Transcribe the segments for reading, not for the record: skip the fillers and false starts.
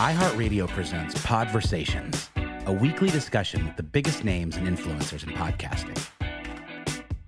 iHeartRadio presents Podversations, a weekly discussion with the biggest names and influencers in podcasting.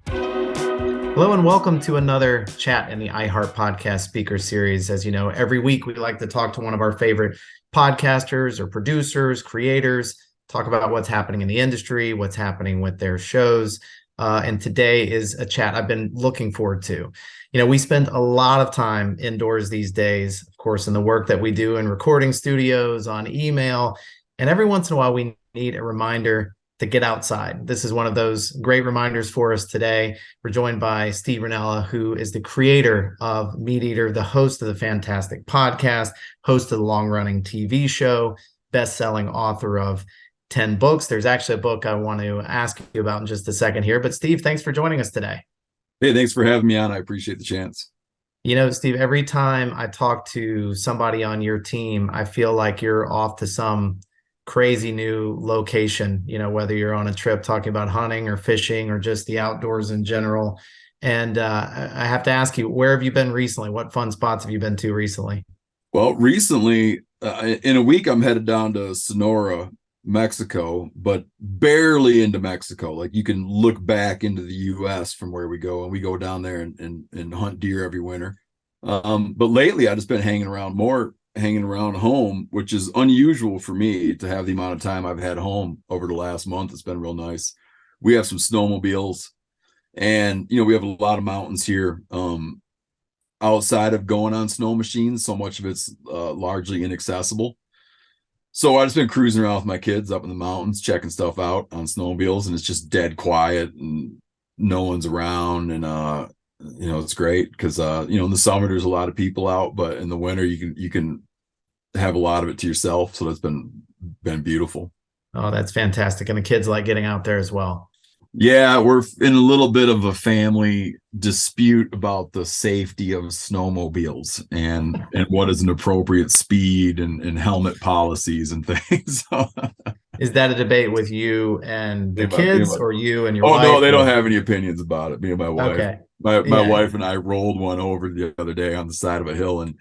Hello and welcome to another chat in the iHeartPodcast speaker series. As you know, every week we like to talk to one of our favorite podcasters or producers, creators, talk about what's happening in the industry, what's happening with their shows. And today is a chat I've been looking forward to. You know, we spend a lot of time indoors these days, of course, in the work that we do in recording studios, on email, and every once in a while we need a reminder to get outside. This is one of those great reminders for us today. We're joined by Steve Rinella, who is the creator of MeatEater, the host of the fantastic podcast, host of the long-running TV show, best-selling author of 10 books. There's actually a book I want to ask you about in just a second here. But Steve, thanks for joining us today. Hey, thanks for having me on. I appreciate the chance. You know, Steve, every time I talk to somebody on your team, I feel like you're off to some crazy new location, you know, whether you're on a trip talking about hunting or fishing or just the outdoors in general. And I have to ask you, where have you been recently? What fun spots have you been to recently? Well, recently, in a week, I'm headed down to Sonora, Mexico, but barely into Mexico. Like you can look back into the US from where we go, and we go down there and hunt deer every winter. But lately I've just been hanging around home, which is unusual for me to have the amount of time I've had home over the last month. It's been real nice. We have some snowmobiles, and you know, we have a lot of mountains here. Outside of going on snow machines, so much of it's largely inaccessible. So I've just been cruising around with my kids up in the mountains, checking stuff out on snowmobiles, and it's just dead quiet and no one's around. And, you know, it's great because, you know, in the summer, there's a lot of people out, but in the winter, you can have a lot of it to yourself. So that's been beautiful. Oh, that's fantastic. And the kids like getting out there as well. Yeah, we're in a little bit of a family dispute about the safety of snowmobiles and what is an appropriate speed and helmet policies and things. Is that a debate with you and the kids, or you and your wife? Oh, no, they don't have any opinions about it. Me and my wife. Okay. My wife and I rolled one over the other day on the side of a hill and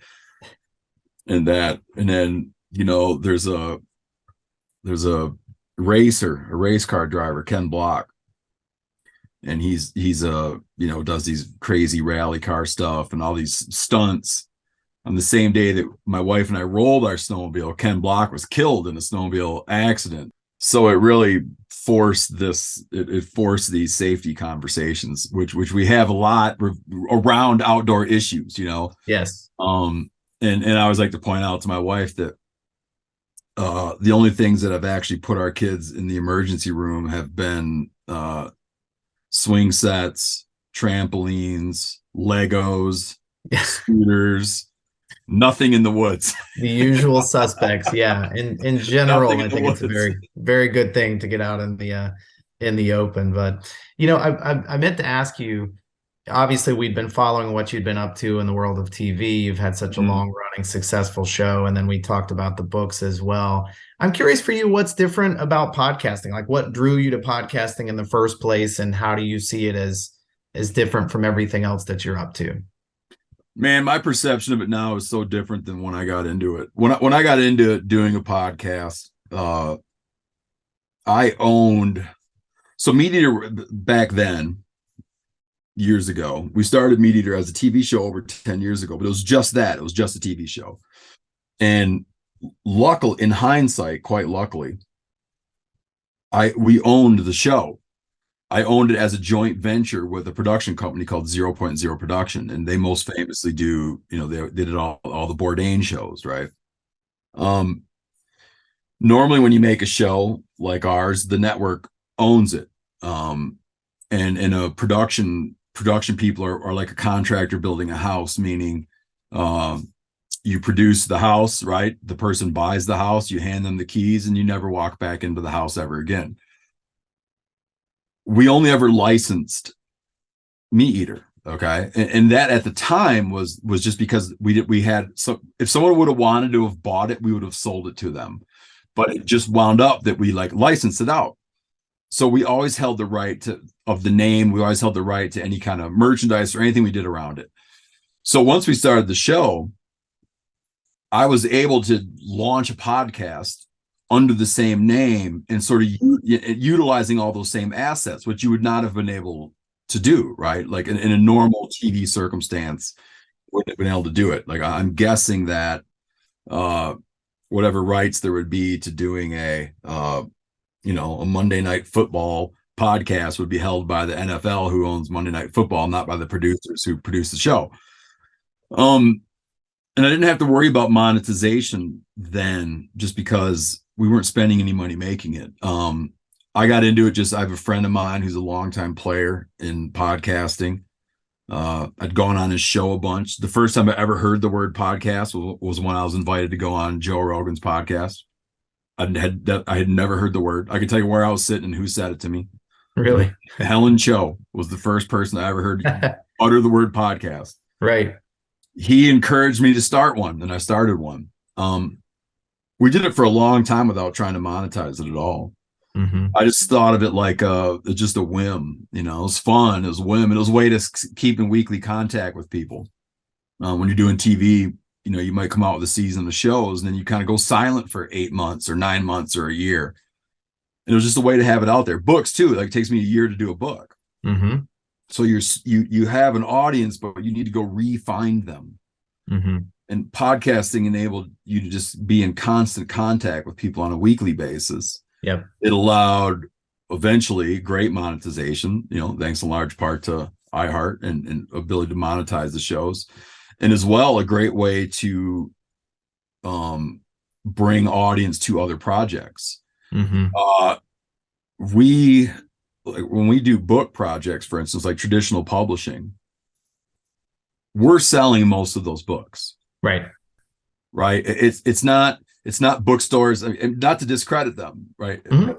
then, you know, there's a race car driver, Ken Block. And he's you know, does these crazy rally car stuff and all these stunts. On the same day that my wife and I rolled our snowmobile, Ken Block was killed in a snowmobile accident. So it really forced it forced these safety conversations, which we have a lot around outdoor issues, you know? Yes. And I always like to point out to my wife that the only things that have actually put our kids in the emergency room have been swing sets, trampolines, Legos, scooters, nothing in the woods. The usual suspects. Yeah. In general, I think it's a very, very good thing to get out in the open. But, you know, I meant to ask you, obviously we'd been following what you'd been up to in the world of TV. You've had such a long running successful show. And then we talked about the books as well. I'm curious for you, what's different about podcasting? Like what drew you to podcasting in the first place? And how do you see it as different from everything else that you're up to? Man, my perception of it now is so different than when I got into it. When I got into doing a podcast, I owned, so MeatEater back then, years ago, we started MeatEater as a TV show over 10 years ago, but it was just that. It was just a TV show. And luckily, in hindsight, quite luckily, we owned the show. I owned it as a joint venture with a production company called 0.0 Production, and they most famously do, you know, they did all the Bourdain shows, right? Normally, when you make a show like ours, the network owns it, and a production people are like a contractor building a house, meaning you produce the house, right? The person buys the house, you hand them the keys, and you never walk back into the house ever again. We only ever licensed MeatEater, okay, and that at the time was just because we had, so if someone would have wanted to have bought it, we would have sold it to them, but it just wound up that we like licensed it out. So we always held the right of the name. We always held the right to any kind of merchandise or anything we did around it. So once we started the show, I was able to launch a podcast under the same name and sort of utilizing all those same assets, which you would not have been able to do, right? Like in a normal TV circumstance, wouldn't have been able to do it. Like I'm guessing that whatever rights there would be to doing a Monday Night Football podcast would be held by the NFL, who owns Monday Night Football, not by the producers who produce the show. And I didn't have to worry about monetization then, just because we weren't spending any money making it. I got into it I have a friend of mine who's a longtime player in podcasting. I'd gone on his show a bunch. The first time I ever heard the word podcast was when I was invited to go on Joe Rogan's podcast. I had never heard the word. I can tell you where I was sitting and who said it to me. Really? Helen Cho was the first person I ever heard utter the word podcast. Right. He encouraged me to start one, and I started one. We did it for a long time without trying to monetize it at all. Mm-hmm. I just thought of it like just a whim. It was fun. It was a whim. And it was a way to keep in weekly contact with people. When you're doing TV, you might come out with a season of shows, and then you kind of go silent for 8 months or 9 months or a year. And it was just a way to have it out there. Books too. Like it takes me a year to do a book. Mm-hmm. So you have an audience, but you need to go re-find them. Mm-hmm. And podcasting enabled you to just be in constant contact with people on a weekly basis. Yep. It allowed eventually great monetization, thanks in large part to iHeart and ability to monetize the shows. And as well, a great way to bring audience to other projects. Mm-hmm. When we do book projects, for instance, like traditional publishing, we're selling most of those books. Right. It's not bookstores, not to discredit them, right? Mm-hmm.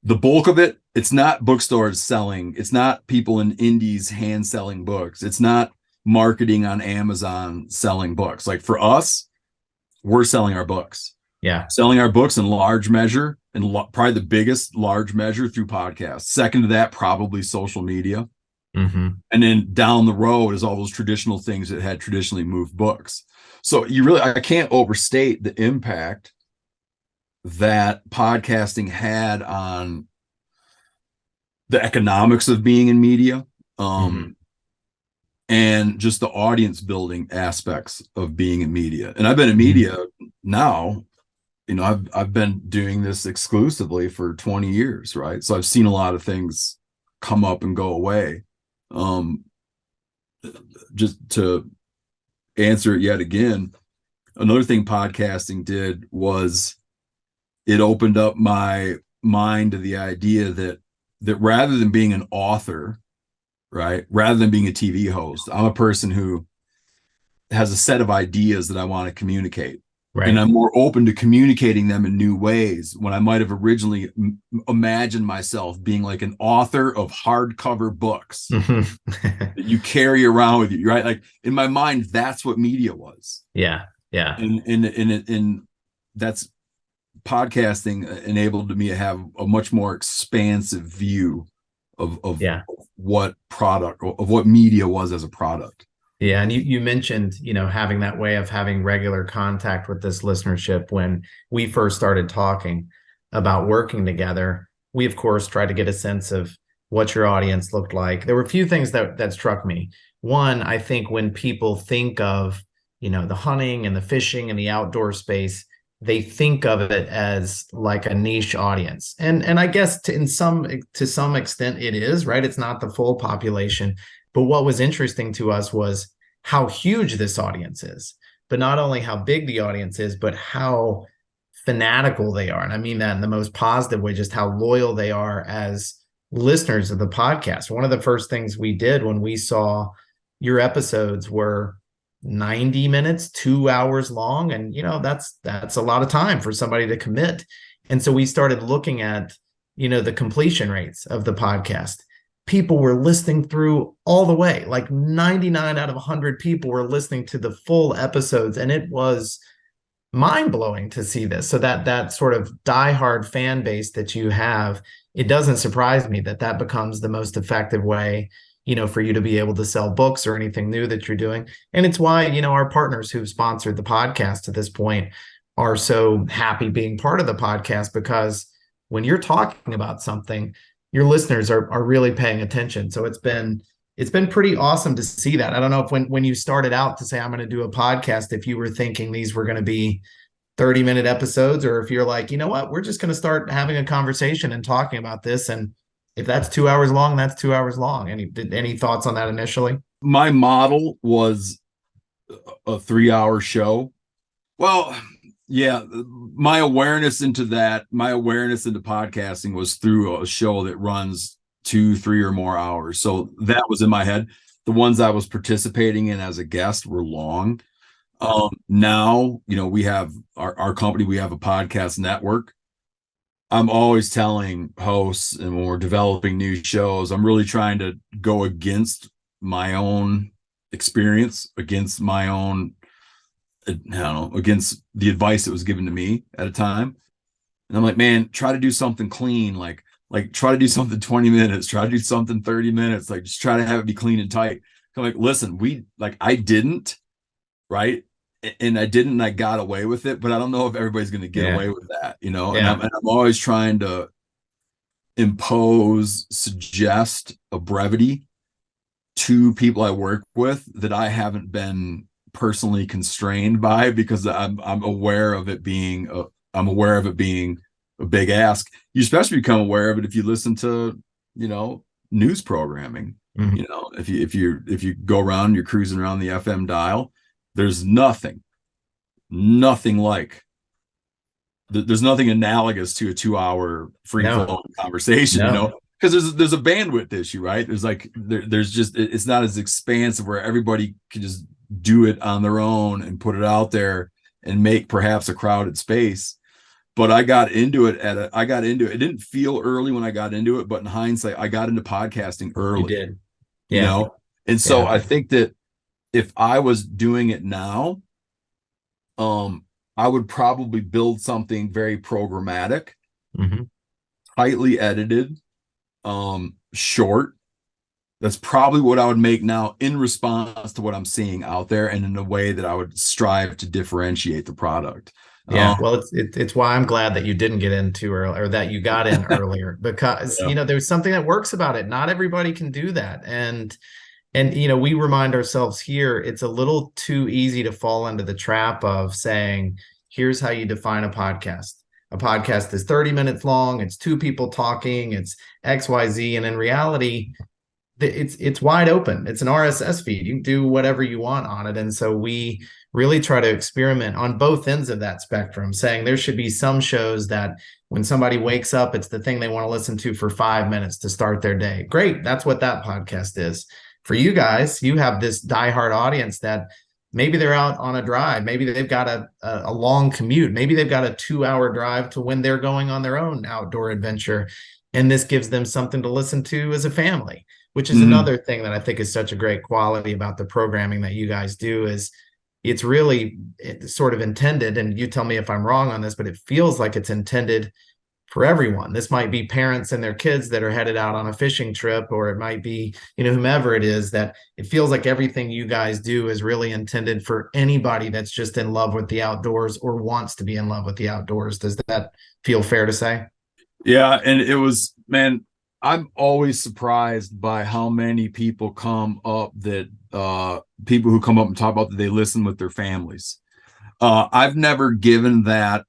The bulk of it, it's not bookstores selling. It's not people in indies hand selling books. It's not marketing on Amazon selling books. Like for us, we're selling our books. Yeah. Selling our books in large measure, and probably the biggest large measure through podcasts. Second to that, probably social media. Mm-hmm. And then down the road is all those traditional things that had traditionally moved books. So I can't overstate the impact that podcasting had on the economics of being in media, and just the audience building aspects of being in media. And I've been in media now, I've been doing this exclusively for 20 years, right? So I've seen a lot of things come up and go away. Just to answer it yet again, another thing podcasting did was it opened up my mind to the idea that rather than being an author, right, rather than being a TV host, I'm a person who has a set of ideas that I want to communicate. Right. And I'm more open to communicating them in new ways when I might have originally imagined myself being like an author of hardcover books that you carry around with you, right? Like in my mind, that's what media was. Yeah. Yeah. And that's podcasting enabled me to have a much more expansive view of what product, of what media was as a product. Yeah. And you mentioned, having that way of having regular contact with this listenership. When we first started talking about working together, we, of course, tried to get a sense of what your audience looked like. There were a few things that struck me. One, I think when people think of, the hunting and the fishing and the outdoor space, they think of it as like a niche audience. And I guess to some extent it is, right? It's not the full population. But what was interesting to us was how huge this audience is, but not only how big the audience is, but how fanatical they are. And I mean that in the most positive way, just how loyal they are as listeners of the podcast. One of the first things we did when we saw your episodes were 90 minutes, 2 hours long. And, that's a lot of time for somebody to commit. And so we started looking at, the completion rates of the podcast. People were listening through all the way, like 99 out of 100 people were listening to the full episodes. And it was mind-blowing to see this. So that sort of diehard fan base that you have, it doesn't surprise me that becomes the most effective way for you to be able to sell books or anything new that you're doing. And it's why, our partners who've sponsored the podcast to this point are so happy being part of the podcast, because when you're talking about something, your listeners are really paying attention. So it's been pretty awesome to see that. I don't know if when you started out to say, I'm going to do a podcast, if you were thinking these were going to be 30-minute episodes, or if you're like, you know what, we're just going to start having a conversation and talking about this. And if that's 2 hours long, that's 2 hours long. Any thoughts on that initially? My model was a 3-hour show. Well, yeah, my awareness into podcasting was through a show that runs 2, 3 or more hours. So that was in my head. The ones I was participating in as a guest were long. Now, we have our company, we have a podcast network. I'm always telling hosts, and when we're developing new shows, I'm really trying to go against my own experience, against my own, against the advice that was given to me at a time. And I'm like, man, try to do something clean, like try to do something 20 minutes, try to do something 30 minutes, like just try to have it be clean and tight. I'm like, listen, I didn't, right? And I got away with it, but I don't know if everybody's going to get away with that, and I'm always trying to suggest a brevity to people I work with that I haven't been personally constrained by, because I'm aware of it being a big ask. You especially become aware of it if you listen to, news programming. Mm-hmm. If you go around, you're cruising around the FM dial, there's nothing like there's nothing analogous to a 2-hour free flow conversation, because there's a bandwidth issue, right? There's just, it's not as expansive where everybody can just do it on their own and put it out there and make perhaps a crowded space. But I got into it it didn't feel early when I got into it, but in hindsight, I got into podcasting early. You did. And so I think that if I was doing it now, I would probably build something very programmatic, mm-hmm. tightly edited, short. That's probably what I would make now in response to what I'm seeing out there, and in a way that I would strive to differentiate the product. Yeah, well, it's why I'm glad that you didn't get in too early, or that you got in earlier, because there's something that works about it. Not everybody can do that, and we remind ourselves here, it's a little too easy to fall into the trap of saying, here's how you define a podcast. A podcast is 30 minutes long. It's two people talking. It's XYZ. And in reality, it's wide open. It's an RSS feed. You can do whatever you want on it. And so we really try to experiment on both ends of that spectrum, saying there should be some shows that when somebody wakes up, it's the thing they want to listen to for 5 minutes to start their day. Great. That's what that podcast is. For you guys, you have this diehard audience that maybe they're out on a drive. Maybe they've got a long commute. Maybe they've got a 2-hour drive to when they're going on their own outdoor adventure. And this gives them something to listen to as a family, which is another thing that I think is such a great quality about the programming that you guys do. Is it's really sort of intended, and you tell me if I'm wrong on this, but it feels like it's intended for everyone. This might be parents and their kids that are headed out on a fishing trip, or it might be, whomever it is, that it feels like everything you guys do is really intended for anybody that's just in love with the outdoors or wants to be in love with the outdoors. Does that feel fair to say? Yeah. And it was, man, I'm always surprised by how many people come up people who come up and talk about that they listen with their families. I've never given that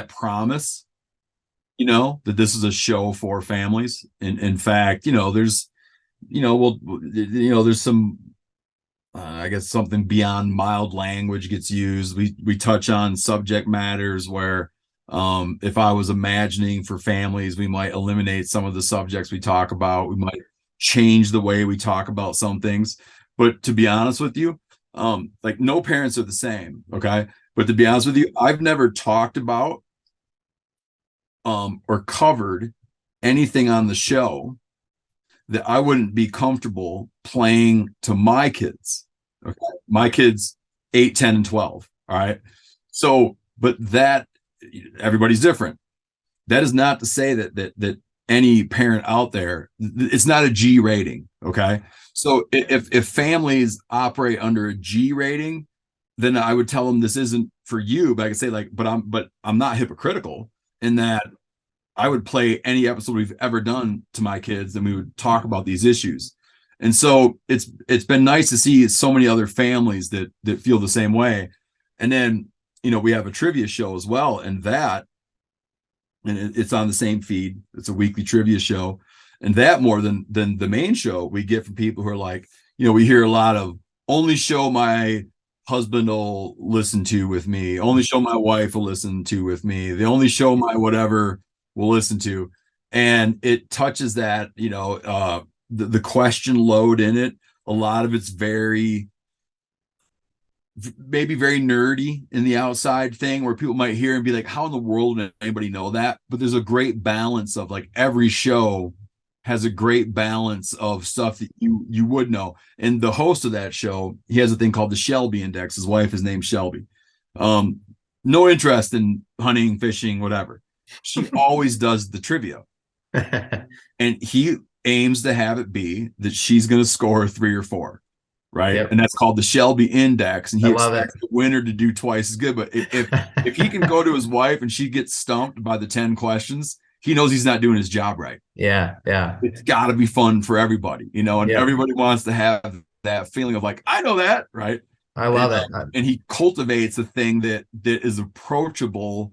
promise, that this is a show for families. And in fact, there's some, I guess something beyond mild language gets used. We touch on subject matters where, if I was imagining for families, we might eliminate some of the subjects we talk about. We might change the way we talk about some things. But to be honest with you, no parents are the same. Okay. But to be honest with you, I've never talked about or covered anything on the show that I wouldn't be comfortable playing to my kids. Okay. My kids, 8, 10, and 12. All right. So, but that everybody's different. That is not to say that any parent out there, it's not a G rating. Okay. So if families operate under a G rating, then I would tell them this isn't for you. But I could say like, but I'm not hypocritical in that I would play any episode we've ever done to my kids and we would talk about these issues. And so it's been nice to see so many other families that feel the same way. And then, we have a trivia show as well. And it's on the same feed. It's a weekly trivia show. And that more than the main show, we get from people who are like, we hear a lot of only show my husband will listen to with me, only show my wife will listen to with me, the only show my whatever will listen to. And it touches that, the question load in it. A lot of it's maybe very nerdy in the outside thing where people might hear and be like, how in the world did anybody know that? But there's a great balance of like every show has a great balance of stuff that you would know. And the host of that show, he has a thing called the Shelby Index. His wife is named Shelby. No interest in hunting, fishing, whatever. She always does the trivia. And he aims to have it be that she's going to score 3 or 4. Right. Yep. And that's called the Shelby Index. And he expects the winner to do twice as good. But if he can go to his wife and she gets stumped by the 10 questions, he knows he's not doing his job right. Yeah. Yeah. It's got to be fun for everybody, and everybody wants to have that feeling of like, I know that. Right. I love that. And he cultivates a thing that is approachable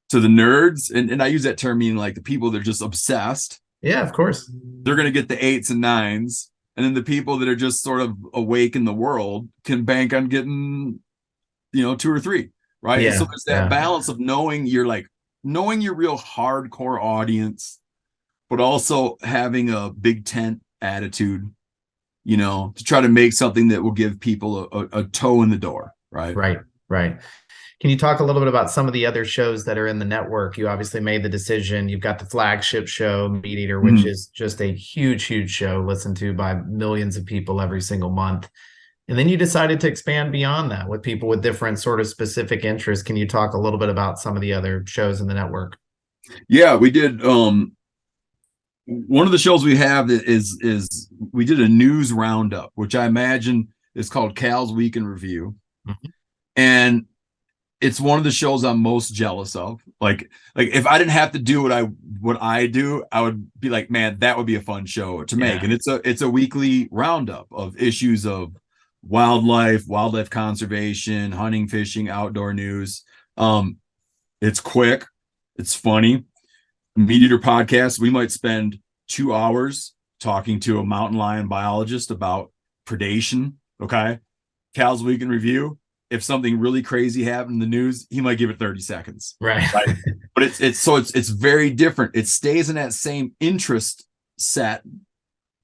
to the nerds. And I use that term meaning like the people that are just obsessed. Yeah, of course. They're going to get the 8s and 9s. And then the people that are just sort of awake in the world can bank on getting, 2 or 3, right? Yeah, so there's that balance of knowing your real hardcore audience, but also having a big tent attitude, to try to make something that will give people a toe in the door, right? Right. Can you talk a little bit about some of the other shows that are in the network? You obviously made the decision. You've got the flagship show, MeatEater, which is just a huge, huge show listened to by millions of people every single month. And then you decided to expand beyond that with people with different sort of specific interests. Can you talk a little bit about some of the other shows in the network? Yeah, we did. One of the shows we have is we did a news roundup, which I imagine is called Cal's Week in Review. Mm-hmm. And it's one of the shows I'm most jealous of. Like if I didn't have to do what I do, I would be like, man, that would be a fun show to make. And it's a weekly roundup of issues of wildlife conservation, hunting, fishing, outdoor news. It's quick, it's funny. MeatEater Podcast, we might spend 2 hours talking to a mountain lion biologist about predation. Okay. Cal's Week in Review. If something really crazy happened in the news, he might give it 30 seconds. Right. But it's very different. It stays in that same interest set,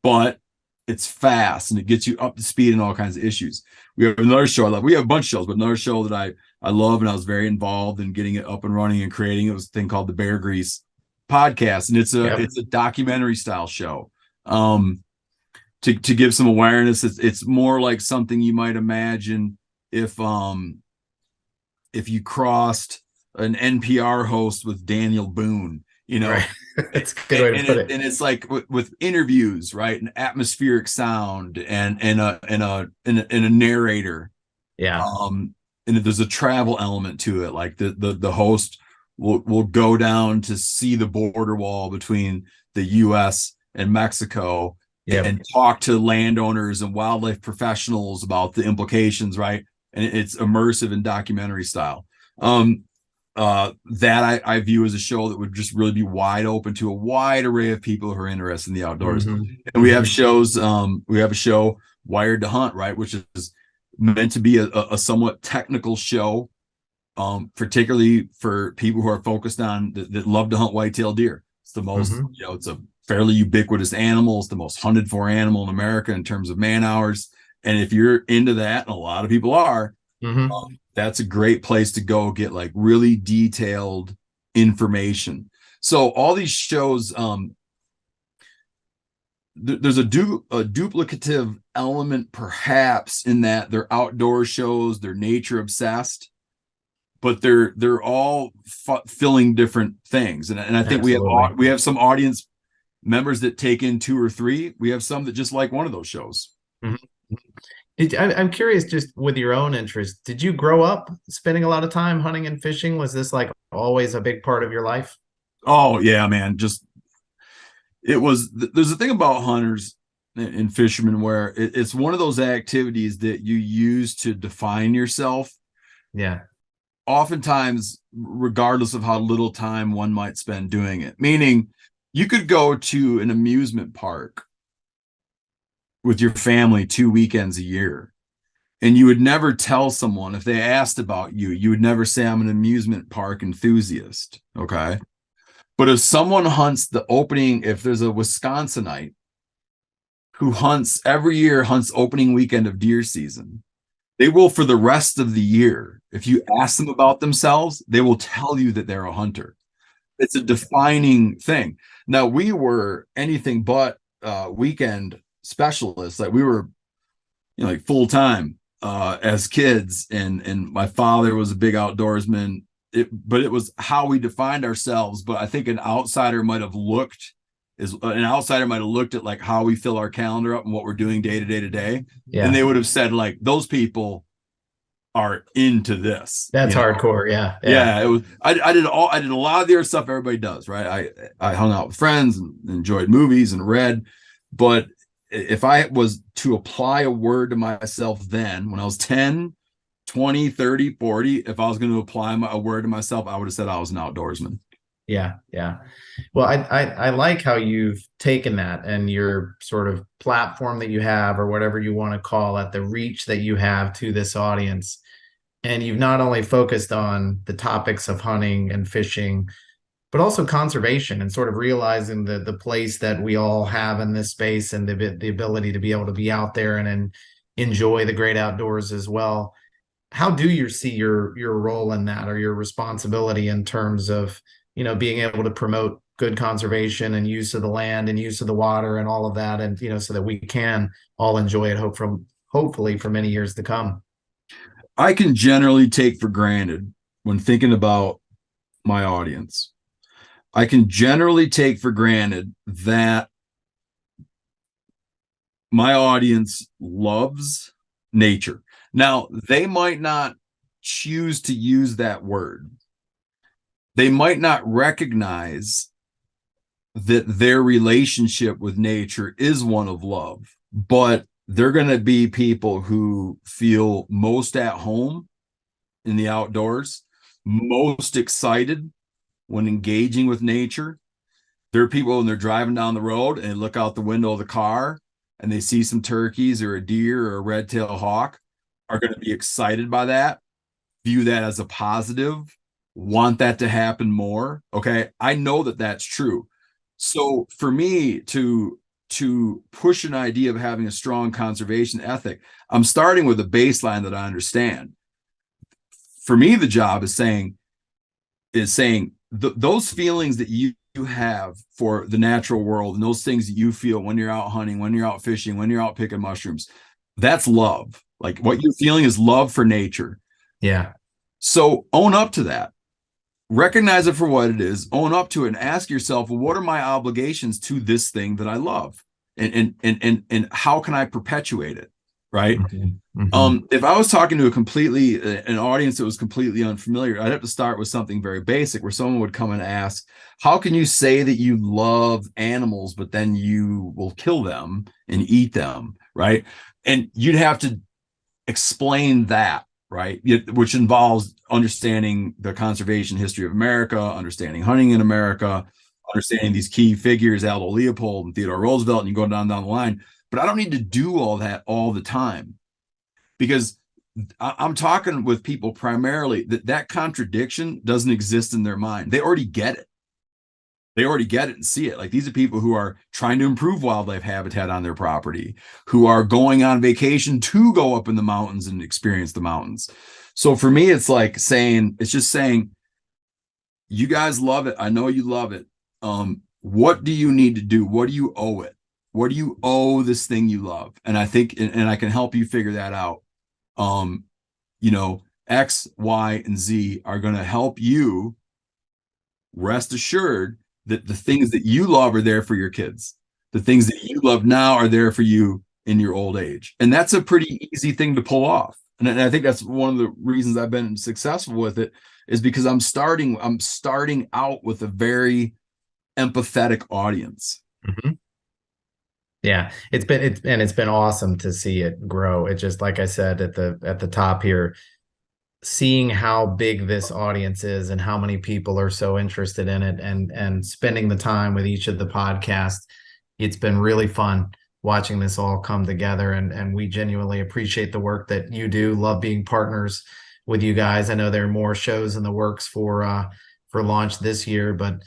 but it's fast and it gets you up to speed in all kinds of issues. We have another show I love. We have a bunch of shows, but another show that I love and I was very involved in getting it up and running and creating it was a thing called the Bear Grease Podcast. And it's a documentary style show. To give some awareness, it's more like something you might imagine if you crossed an NPR host with Daniel Boone, right. It's a good way to put it. And it's like with interviews, right? And atmospheric sound and a narrator. Yeah. And there's a travel element to it. Like the host will go down to see the border wall between the US and Mexico and talk to landowners and wildlife professionals about the implications, right? And it's immersive and documentary style. That I view as a show that would just really be wide open to a wide array of people who are interested in the outdoors. Mm-hmm. And we have shows. We have a show, Wired to Hunt, right, which is meant to be a somewhat technical show, particularly for people who are focused on that love to hunt whitetail deer. It's the most, it's a fairly ubiquitous animal. It's the most hunted for animal in America in terms of man hours. And if you're into that, and a lot of people are, that's a great place to go get like really detailed information. So all these shows, there's a duplicative element perhaps in that they're outdoor shows, they're nature obsessed, but they're all filling different things. And I think we have some audience members that take in 2 or 3. We have some that just like one of those shows. I'm curious, just with your own interest, did you grow up spending a lot of time hunting and fishing? Was this like always a big part of your life? Oh yeah, man. There's a thing about hunters and fishermen where it's one of those activities that you use to define yourself. Yeah. Oftentimes, regardless of how little time one might spend doing it. Meaning, you could go to an amusement park with your family 2 weekends a year, and you would never tell someone if they asked about you. You would never say, I'm an amusement park enthusiast. Okay. But if someone hunts if there's a Wisconsinite who hunts every year, hunts opening weekend of deer season, they will, for the rest of the year, if you ask them about themselves, they will tell you that they're a hunter. It's a defining thing. Now, we were anything but weekend specialists. Like, we were, like full-time as kids, and my father was a big outdoorsman. But it was how we defined ourselves. But I think an outsider might have looked at like how we fill our calendar up and what we're doing day to day. Yeah. And they would have said, like, those people are into this. That's hardcore. Yeah. Yeah. It was, I did a lot of the other stuff everybody does, right? I hung out with friends and enjoyed movies and read. But if I was to apply a word to myself then, when I was 10, 20, 30, 40, if I was going to apply a word to myself, I would have said I was an outdoorsman. Yeah. Well, I like how you've taken that and your sort of platform that you have, or whatever you want to call it, the reach that you have to this audience. And you've not only focused on the topics of hunting and fishing, but also conservation, and sort of realizing the place that we all have in this space, and the ability to be able to be out there and enjoy the great outdoors as well. How do you see your role in that, or your responsibility in terms of, being able to promote good conservation and use of the land and use of the water and all of that, and, so that we can all enjoy it, hopefully for many years to come? I can generally take for granted, when thinking about my audience, I can generally take for granted that my audience loves nature. Now, they might not choose to use that word. They might not recognize that their relationship with nature is one of love, but they're going to be people who feel most at home in the outdoors, most excited when engaging with nature. There are people when they're driving down the road and they look out the window of the car and they see some turkeys or a deer or a red-tailed hawk, are going to be excited by that, view that as a positive, want that to happen more. Okay. I know that that's true. So for me to push an idea of having a strong conservation ethic, I'm starting with a baseline that I understand. For me, the job is saying those feelings that you have for the natural world, and those things that you feel when you're out hunting, when you're out fishing, when you're out picking mushrooms, that's love. Like, what you're feeling is love for nature. Yeah. So own up to that. Recognize it for what it is, own up to it, and ask yourself, well, what are my obligations to this thing that I love? And how can I perpetuate it? Right. Mm-hmm. Mm-hmm. If I was talking to an audience that was completely unfamiliar, I'd have to start with something very basic, where someone would come and ask, how can you say that you love animals, but then you will kill them and eat them? Right. And you'd have to explain that, right? Which involves understanding the conservation history of America, understanding hunting in America, understanding these key figures, Aldo Leopold and Theodore Roosevelt, and you go down the line. But I don't need to do all that all the time, because I'm talking with people primarily that contradiction doesn't exist in their mind. They already get it. They already get it and see it. Like, these are people who are trying to improve wildlife habitat on their property, who are going on vacation to go up in the mountains and experience the mountains. So for me, it's just saying, you guys love it. I know you love it. What do you need to do? What do you owe it? What do you owe this thing you love? And I think, and I can help you figure that out. X, Y, and Z are going to help you, rest assured, that the things that you love are there for your kids. The things that you love now are there for you in your old age. And that's a pretty easy thing to pull off. And I think that's one of the reasons I've been successful with it, is because I'm starting out with a very empathetic audience. Mm-hmm. Yeah, it's been awesome to see it grow. It just, like I said at the top here, seeing how big this audience is and how many people are so interested in it, and spending the time with each of the podcasts, it's been really fun watching this all come together. And we genuinely appreciate the work that you do. Love being partners with you guys. I know there are more shows in the works for launch this year, but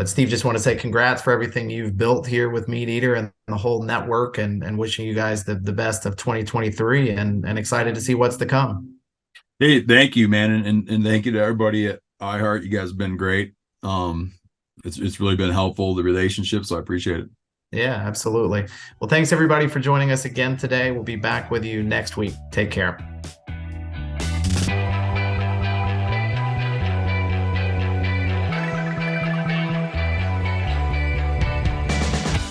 Steve, just want to say congrats for everything you've built here with MeatEater and the whole network, and wishing you guys the best of 2023, and excited to see what's to come. Hey, thank you, man. And thank you to everybody at iHeart. You guys have been great. It's really been helpful, the relationship. So I appreciate it. Yeah, absolutely. Well, thanks everybody for joining us again today. We'll be back with you next week. Take care.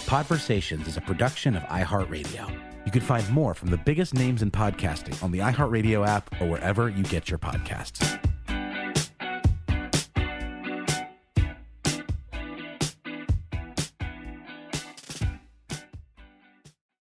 Podversations is a production of iHeartRadio. You can find more from the biggest names in podcasting on the iHeartRadio app or wherever you get your podcasts.